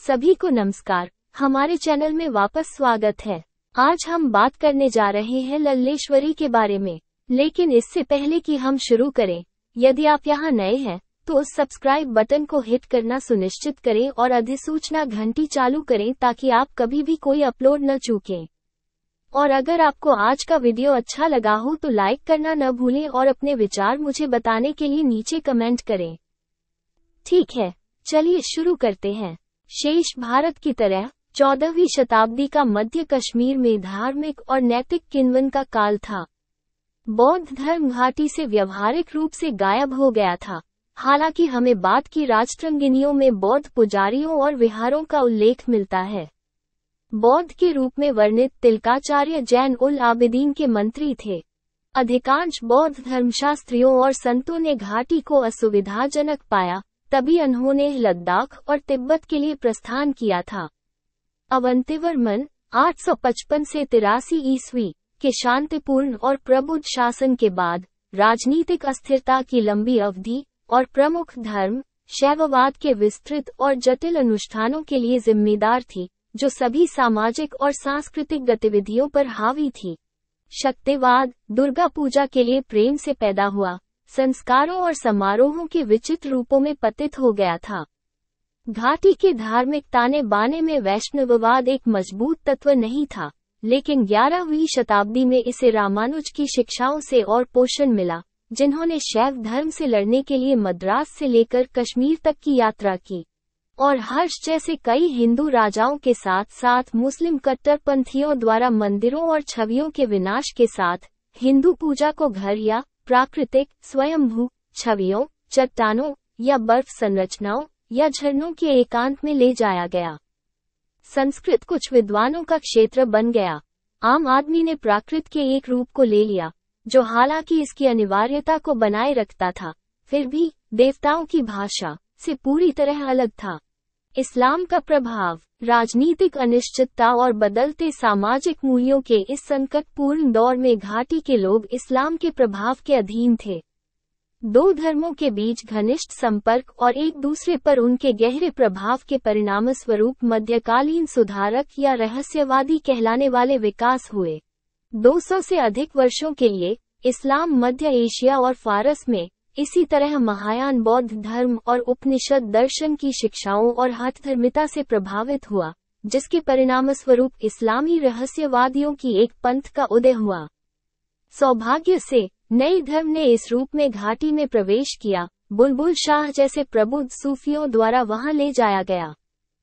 सभी को नमस्कार। हमारे चैनल में वापस स्वागत है। आज हम बात करने जा रहे हैं लल्लेश्वरी के बारे में, लेकिन इससे पहले कि हम शुरू करें, यदि आप यहाँ नए हैं तो उस सब्सक्राइब बटन को हिट करना सुनिश्चित करें और अधिसूचना घंटी चालू करें ताकि आप कभी भी कोई अपलोड न चूकें। और अगर आपको आज का वीडियो अच्छा लगा हो तो लाइक करना न भूलें और अपने विचार मुझे बताने के लिए नीचे कमेंट करें। ठीक है, चलिए शुरू करते हैं। शेष भारत की तरह 14वीं शताब्दी का मध्य कश्मीर में धार्मिक और नैतिक किण्वन का काल था। बौद्ध धर्म घाटी से व्यवहारिक रूप से गायब हो गया था। हालांकि हमें बाद की राजतरंगिणियों में बौद्ध पुजारियों और विहारों का उल्लेख मिलता है। बौद्ध के रूप में वर्णित तिलकाचार्य जैन उल आबिदीन के मंत्री थे। अधिकांश बौद्ध धर्मशास्त्रियों और संतों ने घाटी को असुविधाजनक पाया, तभी उन्होंने लद्दाख और तिब्बत के लिए प्रस्थान किया था। अवंतिवर्मन 855 से 83 ईस्वी के शांतिपूर्ण और प्रबुद्ध शासन के बाद राजनीतिक अस्थिरता की लंबी अवधि और प्रमुख धर्म शैववाद के विस्तृत और जटिल अनुष्ठानों के लिए जिम्मेदार थी, जो सभी सामाजिक और सांस्कृतिक गतिविधियों पर हावी थी। शक्तिवाद दुर्गा पूजा के लिए प्रेम से पैदा हुआ, संस्कारों और समारोहों के विचित्र रूपों में पतित हो गया था। घाटी के धार्मिक ताने बाने में वैष्णववाद एक मजबूत तत्व नहीं था, लेकिन 11वीं शताब्दी में इसे रामानुज की शिक्षाओं से और पोषण मिला, जिन्होंने शैव धर्म से लड़ने के लिए मद्रास से लेकर कश्मीर तक की यात्रा की। और हर्ष जैसे कई हिंदू राजाओं के साथ साथ मुस्लिम कट्टरपंथियों द्वारा मंदिरों और छवियों के विनाश के साथ हिंदू पूजा को घर या प्राकृतिक स्वयंभू छवियों, चट्टानों या बर्फ संरचनाओं या झरनों के एकांत में ले जाया गया। संस्कृत कुछ विद्वानों का क्षेत्र बन गया। आम आदमी ने प्राकृत के एक रूप को ले लिया, जो हालांकि इसकी अनिवार्यता को बनाए रखता था, फिर भी देवताओं की भाषा से पूरी तरह अलग था। इस्लाम का प्रभाव, राजनीतिक अनिश्चितता और बदलते सामाजिक मूल्यों के इस संकटपूर्ण दौर में घाटी के लोग इस्लाम के प्रभाव के अधीन थे। दो धर्मों के बीच घनिष्ठ संपर्क और एक दूसरे पर उनके गहरे प्रभाव के परिणामस्वरूप मध्यकालीन सुधारक या रहस्यवादी कहलाने वाले विकास हुए। 200 से अधिक वर्षों के लिए इस्लाम मध्य एशिया और फारस में, इसी तरह महायान बौद्ध धर्म और उपनिषद दर्शन की शिक्षाओं और हठधर्मिता से प्रभावित हुआ, जिसके परिणामस्वरूप इस्लामी रहस्यवादियों की एक पंथ का उदय हुआ। सौभाग्य से नए धर्म ने इस रूप में घाटी में प्रवेश किया। बुलबुल शाह जैसे प्रबुद्ध सूफियों द्वारा वहां ले जाया गया।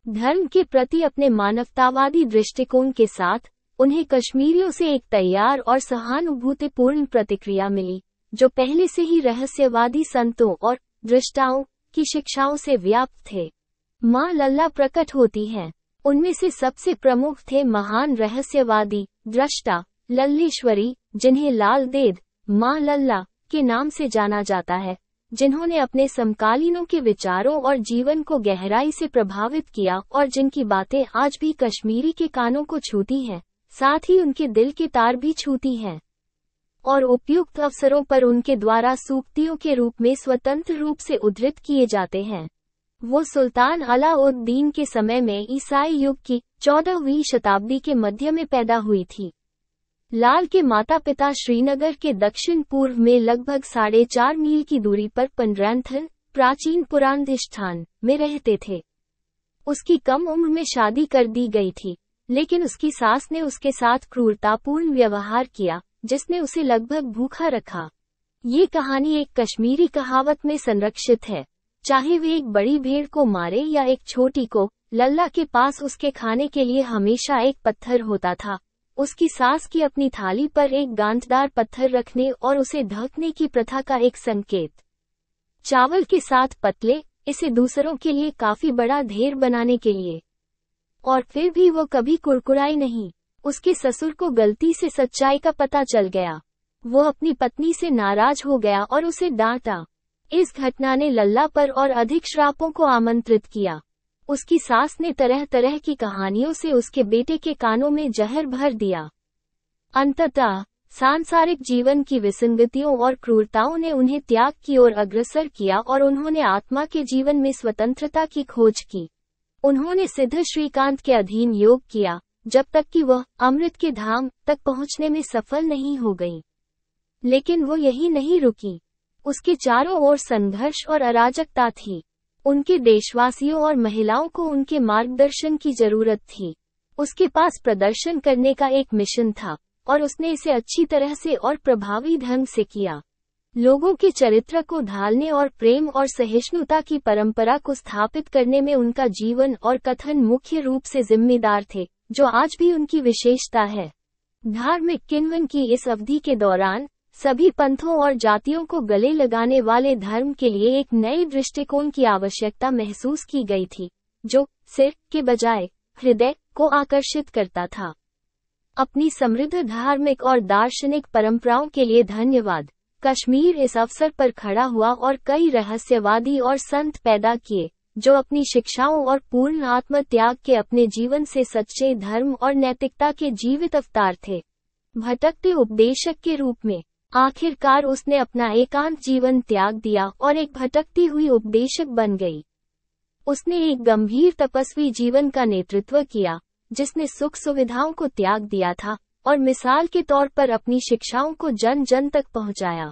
धर्म के प्रति अपने मानवतावादी दृष्टिकोण के साथ उन्हें कश्मीरियों से एक तैयार और सहानुभूतिपूर्ण प्रतिक्रिया मिली, जो पहले से ही रहस्यवादी संतों और दृष्टाओं की शिक्षाओं से व्याप्त थे। माँ लल्ला प्रकट होती हैं। उनमें से सबसे प्रमुख थे महान रहस्यवादी दृष्टा लल्लेश्वरी, जिन्हें लाल देद माँ लल्ला के नाम से जाना जाता है, जिन्होंने अपने समकालीनों के विचारों और जीवन को गहराई से प्रभावित किया और जिनकी बातें आज भी कश्मीरी के कानों को छूती हैं, साथ ही उनके दिल के तार भी छूती हैं और उपयुक्त अवसरों पर उनके द्वारा सूक्तियों के रूप में स्वतंत्र रूप से उद्धृत किए जाते हैं। वो सुल्तान अलाउद्दीन के समय में ईसाई युग की 14वीं शताब्दी के मध्य में पैदा हुई थी। लाल के माता पिता श्रीनगर के दक्षिण पूर्व में लगभग 4.5 मील की दूरी पर पंड्रैंथल प्राचीन पुरांदिष्ठान में रहते थे। उसकी कम उम्र में शादी कर दी गई थी, लेकिन उसकी सास ने उसके साथ क्रूरतापूर्ण व्यवहार किया, जिसने उसे लगभग भूखा रखा। ये कहानी एक कश्मीरी कहावत में संरक्षित है, चाहे वे एक बड़ी भेड़ को मारे या एक छोटी को, लल्ला के पास उसके खाने के लिए हमेशा एक पत्थर होता था। उसकी सास की अपनी थाली पर एक गांठदार पत्थर रखने और उसे ढकने की प्रथा का एक संकेत। चावल के साथ पतले, इसे दूसरों के लिए काफी बड़ा ढेर बनाने के लिए। और फिर भी वो कभी कुड़कुड़ाई नहीं। उसके ससुर को गलती से सच्चाई का पता चल गया। वो अपनी पत्नी से नाराज हो गया और उसे डांटा। इस घटना ने लल्ला पर और अधिक श्रापों को आमंत्रित किया। उसकी सास ने तरह तरह की कहानियों से उसके बेटे के कानों में जहर भर दिया। अंततः सांसारिक जीवन की विसंगतियों और क्रूरताओं ने उन्हें त्याग की ओर अग्रसर किया और उन्होंने आत्मा के जीवन में स्वतंत्रता की खोज की। उन्होंने सिद्ध श्रीकांत के अधीन योग किया, जब तक कि वह अमृत के धाम तक पहुंचने में सफल नहीं हो गई। लेकिन वो यही नहीं रुकी। उसके चारों ओर संघर्ष और अराजकता थी। उनके देशवासियों और महिलाओं को उनके मार्गदर्शन की जरूरत थी। उसके पास प्रदर्शन करने का एक मिशन था, और उसने इसे अच्छी तरह से और प्रभावी ढंग से किया। लोगों के चरित्र को ढालने और प्रेम और सहिष्णुता की परंपरा को स्थापित करने में उनका जीवन और कथन मुख्य रूप से जिम्मेदार थे, जो आज भी उनकी विशेषता है। धार्मिक किण्वन की इस अवधि के दौरान सभी पंथों और जातियों को गले लगाने वाले धर्म के लिए एक नए दृष्टिकोण की आवश्यकता महसूस की गई थी, जो सिर के बजाय हृदय को आकर्षित करता था। अपनी समृद्ध धार्मिक और दार्शनिक परंपराओं के लिए धन्यवाद। कश्मीर इस अवसर पर खड़ा हुआ और कई रहस्यवादी और संत पैदा किए, जो अपनी शिक्षाओं और पूर्ण आत्मत्याग के अपने जीवन से सच्चे धर्म और नैतिकता के जीवित अवतार थे। भटकते उपदेशक के रूप में आखिरकार उसने अपना एकांत जीवन त्याग दिया और एक भटकती हुई उपदेशक बन गई। उसने एक गंभीर तपस्वी जीवन का नेतृत्व किया, जिसने सुख सुविधाओं को त्याग दिया था और मिसाल के तौर पर अपनी शिक्षाओं को जन जन तक पहुंचाया।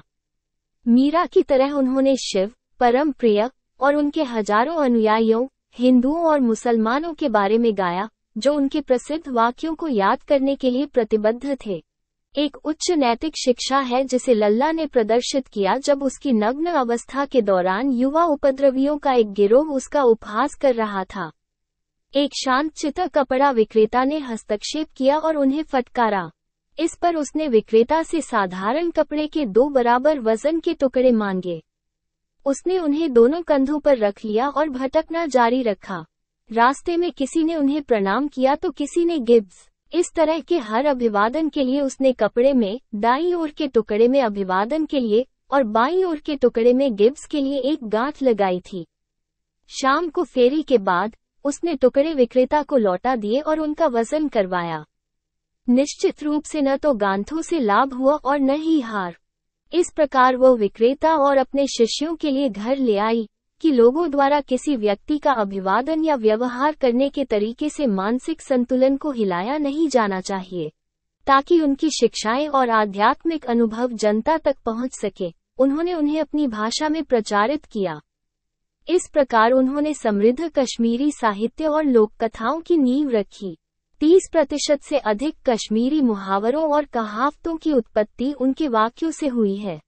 मीरा की तरह उन्होंने शिव, परम प्रिय और उनके हजारों अनुयायियों, हिंदुओं और मुसलमानों के बारे में गाया, जो उनके प्रसिद्ध वाक्यों को याद करने के लिए प्रतिबद्ध थे। एक उच्च नैतिक शिक्षा है जिसे लल्ला ने प्रदर्शित किया जब उसकी नग्न अवस्था के दौरान युवा उपद्रवियों का एक गिरोह उसका उपहास कर रहा था। एक शांतचित्त कपड़ा विक्रेता ने हस्तक्षेप किया और उन्हें फटकारा। इस पर उसने विक्रेता से साधारण कपड़े के 2 बराबर वजन के टुकड़े मांगे। उसने उन्हें दोनों कंधों पर रख लिया और भटकना जारी रखा। रास्ते में किसी ने उन्हें प्रणाम किया तो किसी ने गिब्स। इस तरह के हर अभिवादन के लिए उसने कपड़े में दाईं ओर के टुकड़े में अभिवादन के लिए और बाईं ओर के टुकड़े में गिब्स के लिए एक गांठ लगाई थी। शाम को फेरी के बाद उसने टुकड़े विक्रेता को लौटा दिए और उनका वजन करवाया। निश्चित रूप से न तो गांठों से लाभ हुआ और न ही हार। इस प्रकार वो विक्रेता और अपने शिष्यों के लिए घर ले आई कि लोगों द्वारा किसी व्यक्ति का अभिवादन या व्यवहार करने के तरीके से मानसिक संतुलन को हिलाया नहीं जाना चाहिए, ताकि उनकी शिक्षाएं और आध्यात्मिक अनुभव जनता तक पहुंच सके। उन्होंने उन्हें अपनी भाषा में प्रचारित किया। इस प्रकार उन्होंने समृद्ध कश्मीरी साहित्य और लोक कथाओं की नींव रखी। 30% से अधिक कश्मीरी मुहावरों और कहावतों की उत्पत्ति उनके वाक्यों से हुई है।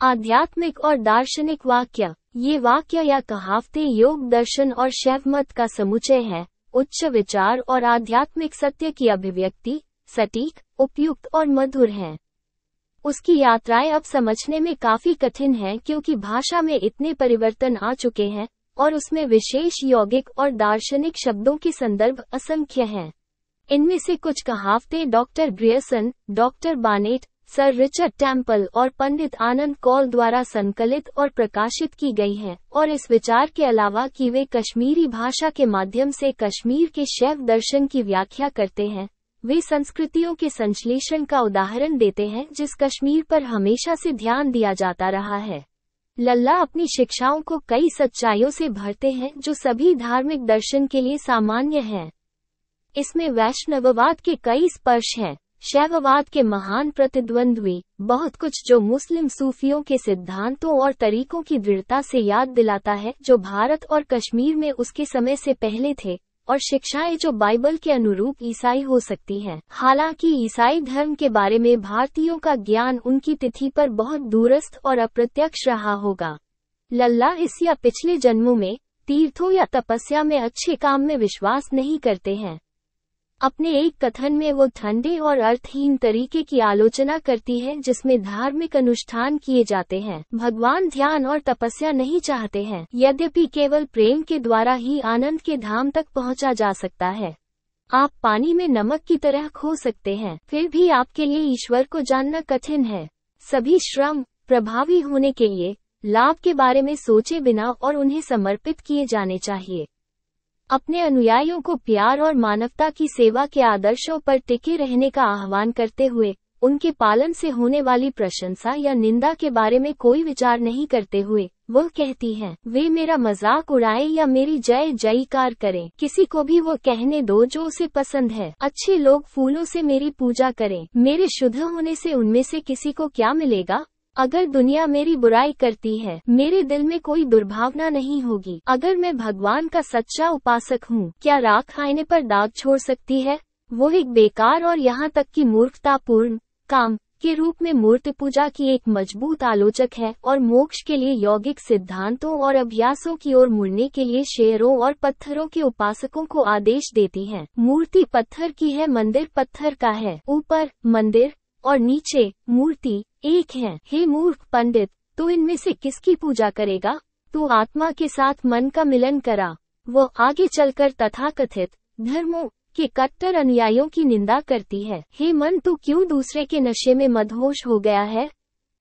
आध्यात्मिक और दार्शनिक वाक्य। ये वाक्य या कहावतें योग दर्शन और शैव मत का समुच्चय है। उच्च विचार और आध्यात्मिक सत्य की अभिव्यक्ति, सटीक, उपयुक्त और मधुर हैं। उसकी यात्राएं अब समझने में काफी कठिन हैं क्योंकि भाषा में इतने परिवर्तन आ चुके हैं और उसमें विशेष यौगिक और दार्शनिक शब्दों के संदर्भ असंख्य हैं। इनमें से कुछ कहावतें doctor Grierson, doctor Barnett, sir Richard Temple और पंडित आनंद कौल द्वारा संकलित और प्रकाशित की गई हैं, और इस विचार के अलावा कि वे कश्मीरी भाषा के माध्यम से कश्मीर के शैव दर्शन की व्याख्या करते हैं, वे संस्कृतियों के संश्लेषण का उदाहरण देते हैं जिस कश्मीर पर हमेशा से ध्यान दिया जाता रहा है। लल्ला अपनी शिक्षाओं को कई सच्चाइयों से भरते हैं जो सभी धार्मिक दर्शन के लिए सामान्य हैं। इसमें वैष्णववाद के कई स्पर्श हैं, शैववाद के महान प्रतिद्वंद्वी, बहुत कुछ जो मुस्लिम सूफियों के सिद्धांतों और तरीकों की दृढ़ता से याद दिलाता है जो भारत और कश्मीर में उसके समय से पहले थे, और शिक्षाएं जो बाइबल के अनुरूप ईसाई हो सकती हैं। हालांकि ईसाई धर्म के बारे में भारतीयों का ज्ञान उनकी तिथि पर बहुत दूरस्थ और अप्रत्यक्ष रहा होगा। लल्ला इस या पिछले जन्मों में तीर्थों या तपस्या में अच्छे काम में विश्वास नहीं करते हैं। अपने एक कथन में वो ठंडे और अर्थहीन तरीके की आलोचना करती है जिसमें धार्मिक अनुष्ठान किए जाते हैं। भगवान ध्यान और तपस्या नहीं चाहते हैं, यद्यपि केवल प्रेम के द्वारा ही आनंद के धाम तक पहुंचा जा सकता है। आप पानी में नमक की तरह खो सकते हैं, फिर भी आपके लिए ईश्वर को जानना कठिन है। सभी श्रम प्रभावी होने के लिए लाभ के बारे में सोचे बिना और उन्हें समर्पित किए जाने चाहिए। अपने अनुयायियों को प्यार और मानवता की सेवा के आदर्शों पर टिके रहने का आह्वान करते हुए उनके पालन से होने वाली प्रशंसा या निंदा के बारे में कोई विचार नहीं करते हुए वो कहती हैं, वे मेरा मजाक उड़ाएं या मेरी जय जयकार करें, किसी को भी वो कहने दो जो उसे पसंद है। अच्छे लोग फूलों से मेरी पूजा करें, मेरे शुद्ध होने से उनमें से किसी को क्या मिलेगा? अगर दुनिया मेरी बुराई करती है, मेरे दिल में कोई दुर्भावना नहीं होगी। अगर मैं भगवान का सच्चा उपासक हूँ, क्या राख आईने पर दाग छोड़ सकती है? वो एक बेकार और यहाँ तक कि मूर्खतापूर्ण काम के रूप में मूर्ति पूजा की एक मजबूत आलोचक है और मोक्ष के लिए यौगिक सिद्धांतों और अभ्यासों की ओर मुड़ने के लिए शेरों और पत्थरों के उपासकों को आदेश देती है। मूर्ति पत्थर की है, मंदिर पत्थर का है। ऊपर मंदिर और नीचे मूर्ति एक है। हे मूर्ख पंडित, तू इनमें से किसकी पूजा करेगा? तू आत्मा के साथ मन का मिलन करा। वो आगे चलकर तथाकथित धर्मों के कट्टर अनुयायियों की निंदा करती है। हे मन, तू क्यों दूसरे के नशे में मदहोश हो गया है?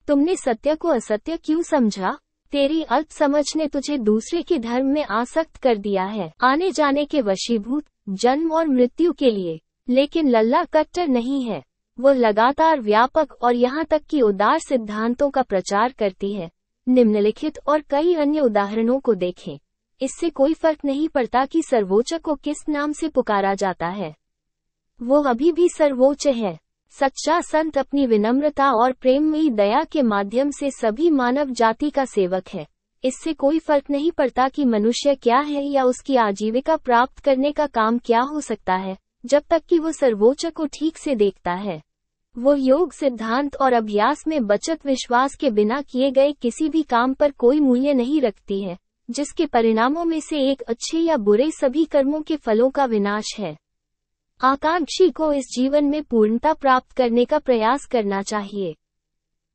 तुमने सत्य को असत्य क्यों समझा? तेरी अल्प समझ ने तुझे दूसरे के धर्म में आसक्त कर दिया है, आने जाने के वशीभूत, जन्म और मृत्यु के लिए। लेकिन लल्ला कट्टर नहीं है। वो लगातार व्यापक और यहाँ तक कि उदार सिद्धांतों का प्रचार करती है। निम्नलिखित और कई अन्य उदाहरणों को देखें। इससे कोई फर्क नहीं पड़ता कि सर्वोच्च को किस नाम से पुकारा जाता है, वो अभी भी सर्वोच्च है। सच्चा संत अपनी विनम्रता और प्रेममयी दया के माध्यम से सभी मानव जाति का सेवक है। इससे कोई फर्क नहीं पड़ता कि मनुष्य क्या है या उसकी आजीविका प्राप्त करने का काम क्या हो सकता है, जब तक कि वो सर्वोच्च को ठीक से देखता है। वो योग सिद्धांत और अभ्यास में बचत विश्वास के बिना किए गए किसी भी काम पर कोई मूल्य नहीं रखती है, जिसके परिणामों में से एक अच्छे या बुरे सभी कर्मों के फलों का विनाश है। आकांक्षी को इस जीवन में पूर्णता प्राप्त करने का प्रयास करना चाहिए।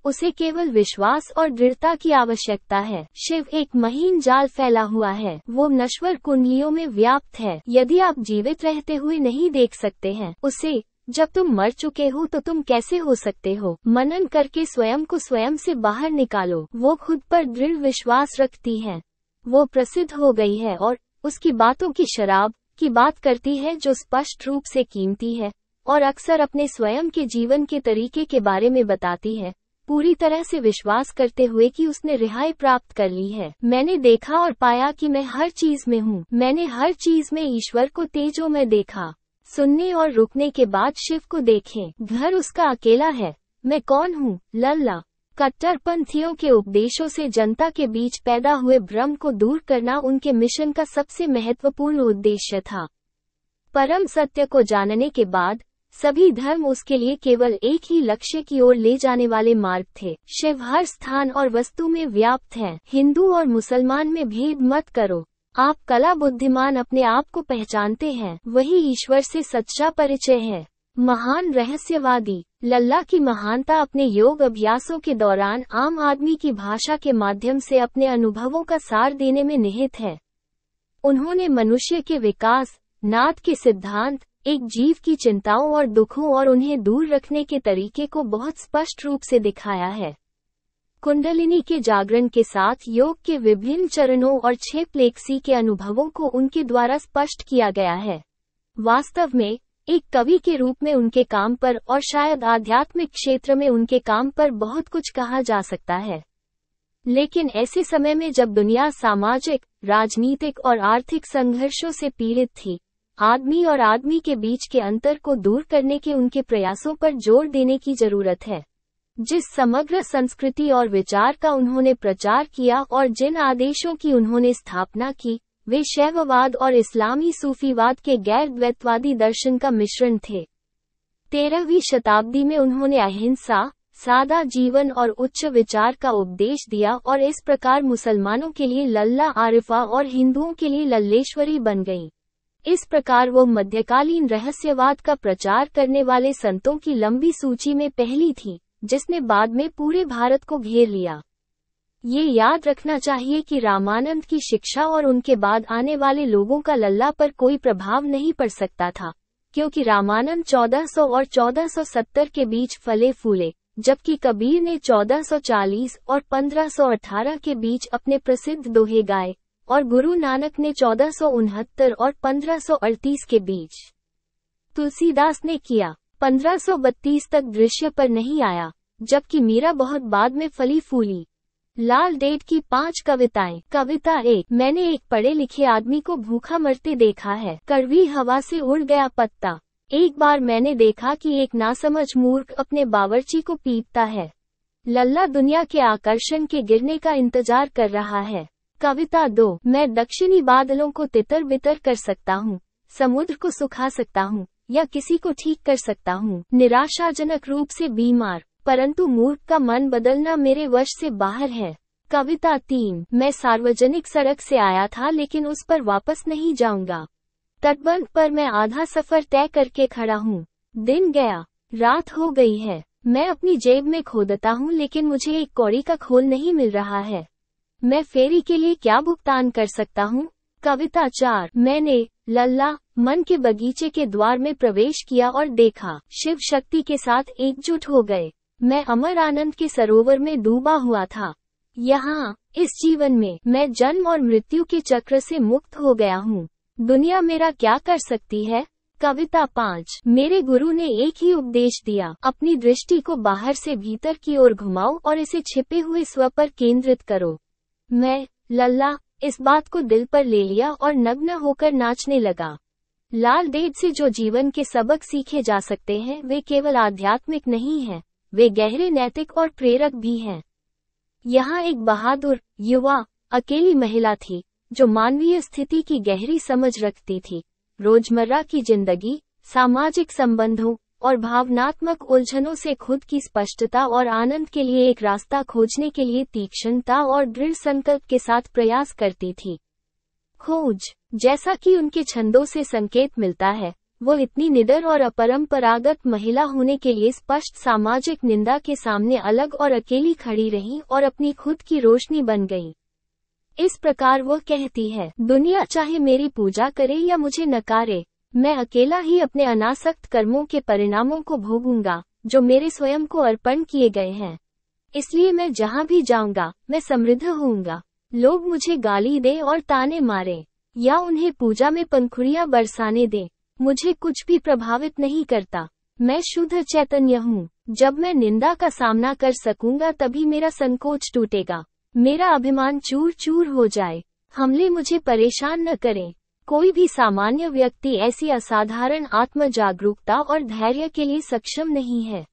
उसे केवल विश्वास और दृढ़ता की आवश्यकता है। शिव एक महीन जाल फैला हुआ है, वो नश्वर कुंडलियों में व्याप्त है। यदि आप जीवित रहते हुए नहीं देख सकते हैं उसे, जब तुम मर चुके हो तो तुम कैसे हो सकते हो? मनन करके स्वयं को स्वयं से बाहर निकालो। वो खुद पर दृढ़ विश्वास रखती है। वो प्रसिद्ध हो गई है और उसकी बातों की शराब की बात करती है जो स्पष्ट रूप से कीमती है और अक्सर अपने स्वयं के जीवन के तरीके के बारे में बताती है, पूरी तरह से विश्वास करते हुए कि उसने रिहाई प्राप्त कर ली है। मैंने देखा और पाया कि मैं हर चीज में हूँ। मैंने हर चीज में ईश्वर को तेजो में देखा। सुनने और रुकने के बाद शिव को देखें। घर उसका अकेला है। मैं कौन हूँ? लल्ला। कट्टरपंथियों के उपदेशों से जनता के बीच पैदा हुए भ्रम को दूर करना उनके मिशन का सबसे महत्वपूर्ण उद्देश्य था। परम सत्य को जानने के बाद सभी धर्म उसके लिए केवल एक ही लक्ष्य की ओर ले जाने वाले मार्ग थे। शिव हर स्थान और वस्तु में व्याप्त है। हिंदू और मुसलमान में भेद मत करो। आप कला बुद्धिमान अपने आप को पहचानते हैं, वही ईश्वर से सच्चा परिचय है। महान रहस्यवादी। लल्ला की महानता अपने योग अभ्यासों के दौरान आम आदमी की भाषा के माध्यम से अपने अनुभवों का सार देने में निहित है। उन्होंने मनुष्य के विकास, नाद के सिद्धांत, एक जीव की चिंताओं और दुखों और उन्हें दूर रखने के तरीके को बहुत स्पष्ट रूप से दिखाया है। कुंडलिनी के जागरण के साथ योग के विभिन्न चरणों और 6 प्लेक्सी के अनुभवों को उनके द्वारा स्पष्ट किया गया है। वास्तव में एक कवि के रूप में उनके काम पर और शायद आध्यात्मिक क्षेत्र में उनके काम पर बहुत कुछ कहा जा सकता है। लेकिन ऐसे समय में जब दुनिया सामाजिक, राजनीतिक और आर्थिक संघर्षों से पीड़ित थी, आदमी और आदमी के बीच के अंतर को दूर करने के उनके प्रयासों पर जोर देने की जरूरत है। जिस समग्र संस्कृति और विचार का उन्होंने प्रचार किया और जिन आदेशों की उन्होंने स्थापना की, वे शैववाद और इस्लामी सूफीवाद के गैर द्वैतवादी दर्शन का मिश्रण थे। 13वीं शताब्दी में उन्होंने अहिंसा, सादा जीवन और उच्च विचार का उपदेश दिया और इस प्रकार मुसलमानों के लिए लल्ला आरिफा और हिंदुओं के लिए लल्लेश्वरी बन गई। इस प्रकार वो मध्यकालीन रहस्यवाद का प्रचार करने वाले संतों की लंबी सूची में पहली थी, जिसने बाद में पूरे भारत को घेर लिया। ये याद रखना चाहिए कि रामानंद की शिक्षा और उनके बाद आने वाले लोगों का लल्ला पर कोई प्रभाव नहीं पड़ सकता था, क्योंकि रामानंद 1400 और 1470 के बीच फले फूले, जबकि कबीर ने 1440 और 1518 के बीच अपने प्रसिद्ध दोहे गाए, और गुरु नानक ने 1469 और 1538 के बीच। तुलसीदास ने किया। 1532 तक दृश्य पर नहीं आया, जबकि मीरा बहुत बाद में फली फूली। लाल डेढ़ की 5 कविताएं। कविता 1। मैंने एक पढ़े लिखे आदमी को भूखा मरते देखा है। कड़वी हवा से उड़ गया पत्ता। एक बार मैंने देखा कि एक नासमझ मूर्ख अपने बावर्ची को पीटता है। लल्ला दुनिया के आकर्षण के गिरने का इंतजार कर रहा है। कविता 2। मैं दक्षिणी बादलों को तितर बितर कर सकता हूँ, समुद्र को सुखा सकता हूँ, या किसी को ठीक कर सकता हूँ, निराशाजनक रूप से बीमार, परंतु मूर्ख का मन बदलना मेरे वश से बाहर है। कविता 3। मैं सार्वजनिक सड़क से आया था लेकिन उस पर वापस नहीं जाऊंगा। तटबंध पर मैं आधा सफर तय करके खड़ा हूँ। दिन गया, रात हो गई है। मैं अपनी जेब में खोदता हूँ लेकिन मुझे एक कौड़ी का खोल नहीं मिल रहा है। मैं फेरी के लिए क्या भुगतान कर सकता हूँ? कविता 4। मैंने लल्ला मन के बगीचे के द्वार में प्रवेश किया और देखा शिव शक्ति के साथ एकजुट हो गए। मैं अमर आनंद के सरोवर में डूबा हुआ था। यहाँ इस जीवन में मैं जन्म और मृत्यु के चक्र से मुक्त हो गया हूँ। दुनिया मेरा क्या कर सकती है? कविता 5। मेरे गुरु ने एक ही उपदेश दिया, अपनी दृष्टि को बाहर से भीतर की ओर घुमाओ और इसे छिपे हुए स्व पर केंद्रित करो। मैं लल्ला इस बात को दिल पर ले लिया और नग्न होकर नाचने लगा। लाल डेढ़ से जो जीवन के सबक सीखे जा सकते हैं वे केवल आध्यात्मिक नहीं हैं, वे गहरे नैतिक और प्रेरक भी हैं। यहाँ एक बहादुर युवा अकेली महिला थी जो मानवीय स्थिति की गहरी समझ रखती थी। रोजमर्रा की जिंदगी, सामाजिक संबंधों और भावनात्मक उलझनों से खुद की स्पष्टता और आनंद के लिए एक रास्ता खोजने के लिए तीक्ष्णता और दृढ़ संकल्प के साथ प्रयास करती थी। खोज, जैसा कि उनके छंदों से संकेत मिलता है, वो इतनी निडर और अपरंपरागत महिला होने के लिए स्पष्ट सामाजिक निंदा के सामने अलग और अकेली खड़ी रही और अपनी खुद की रोशनी बन गई। इस प्रकार वो कहती है, दुनिया चाहे मेरी पूजा करे या मुझे नकारे, मैं अकेला ही अपने अनासक्त कर्मों के परिणामों को भोगूंगा जो मेरे स्वयं को अर्पण किए गए हैं। इसलिए मैं जहाँ भी जाऊंगा मैं समृद्ध होऊंगा। लोग मुझे गाली दे और ताने मारे या उन्हें पूजा में पंखुड़ियां बरसाने दे, मुझे कुछ भी प्रभावित नहीं करता। मैं शुद्ध चैतन्य हूँ। जब मैं निंदा का सामना कर सकूंगा तभी मेरा संकोच टूटेगा, मेरा अभिमान चूर चूर हो जाए। हमले मुझे परेशान न करें। कोई भी सामान्य व्यक्ति ऐसी असाधारण आत्म जागरूकता और धैर्य के लिए सक्षम नहीं है।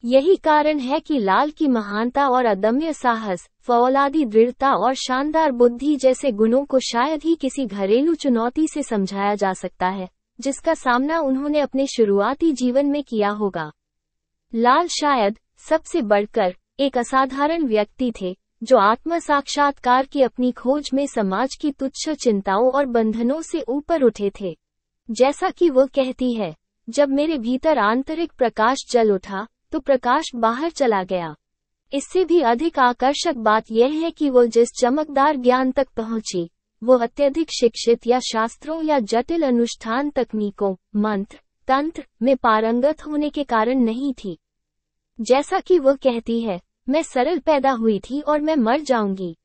यही कारण है कि लाल की महानता और अदम्य साहस, फौलादी दृढ़ता और शानदार बुद्धि जैसे गुणों को शायद ही किसी घरेलू चुनौती से समझाया जा सकता है जिसका सामना उन्होंने अपने शुरुआती जीवन में किया होगा। लाल शायद सबसे बढ़कर एक असाधारण व्यक्ति थे जो आत्म साक्षात्कार की अपनी खोज में समाज की तुच्छ चिंताओं और बंधनों से ऊपर उठे थे। जैसा कि वो कहती है, जब मेरे भीतर आंतरिक प्रकाश जल उठा तो प्रकाश बाहर चला गया। इससे भी अधिक आकर्षक बात यह है कि वो जिस चमकदार ज्ञान तक पहुंची वो अत्यधिक शिक्षित या शास्त्रों या जटिल अनुष्ठान तकनीकों, मंत्र, तंत्र में पारंगत होने के कारण नहीं थी। जैसा कि वो कहती है, मैं सरल पैदा हुई थी और मैं मर जाऊंगी।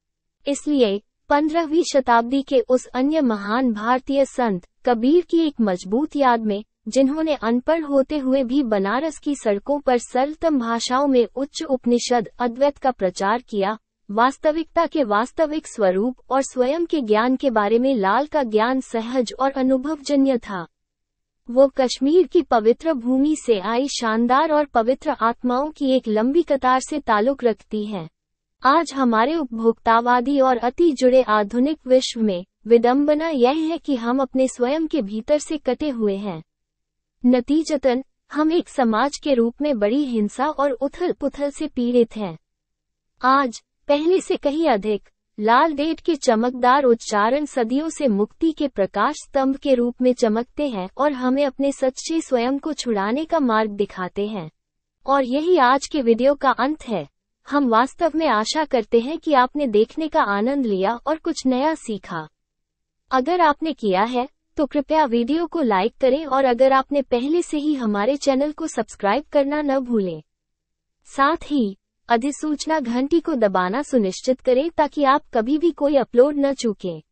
इसलिए 15वीं शताब्दी के उस अन्य महान भारतीय संत कबीर की एक मजबूत याद में, जिन्होंने अनपढ़ होते हुए भी बनारस की सड़कों पर सरलतम भाषाओं में उच्च उपनिषद अद्वैत का प्रचार किया, वास्तविकता के वास्तविक स्वरूप और स्वयं के ज्ञान के बारे में लाल का ज्ञान सहज और अनुभवजन्य था। वो कश्मीर की पवित्र भूमि से आई शानदार और पवित्र आत्माओं की एक लंबी कतार से ताल्लुक रखती हैं। आज हमारे उपभोक्तावादी और अति जुड़े आधुनिक विश्व में विडंबना यह है कि हम अपने स्वयं के भीतर से कटे हुए हैं। नतीजतन हम एक समाज के रूप में बड़ी हिंसा और उथल पुथल से पीड़ित हैं। आज पहले से कहीं अधिक लाल डेढ़ के चमकदार उच्चारण सदियों से मुक्ति के प्रकाश स्तंभ के रूप में चमकते हैं और हमें अपने सच्चे स्वयं को छुड़ाने का मार्ग दिखाते हैं। और यही आज के वीडियो का अंत है। हम वास्तव में आशा करते हैं कि आपने देखने का आनंद लिया और कुछ नया सीखा। अगर आपने किया है तो कृपया वीडियो को लाइक करें और अगर आपने पहले से ही हमारे चैनल को सब्सक्राइब करना न भूलें। साथ ही अधिसूचना घंटी को दबाना सुनिश्चित करें ताकि आप कभी भी कोई अपलोड न चूकें।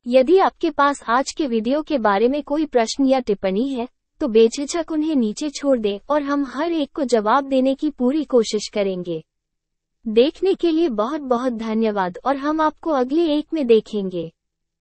यदि आपके पास आज के वीडियो के बारे में कोई प्रश्न या टिप्पणी है तो बेझिझक उन्हें नीचे छोड़ दें और हम हर एक को जवाब देने की पूरी कोशिश करेंगे। देखने के लिए बहुत बहुत धन्यवाद और हम आपको अगले एक में देखेंगे।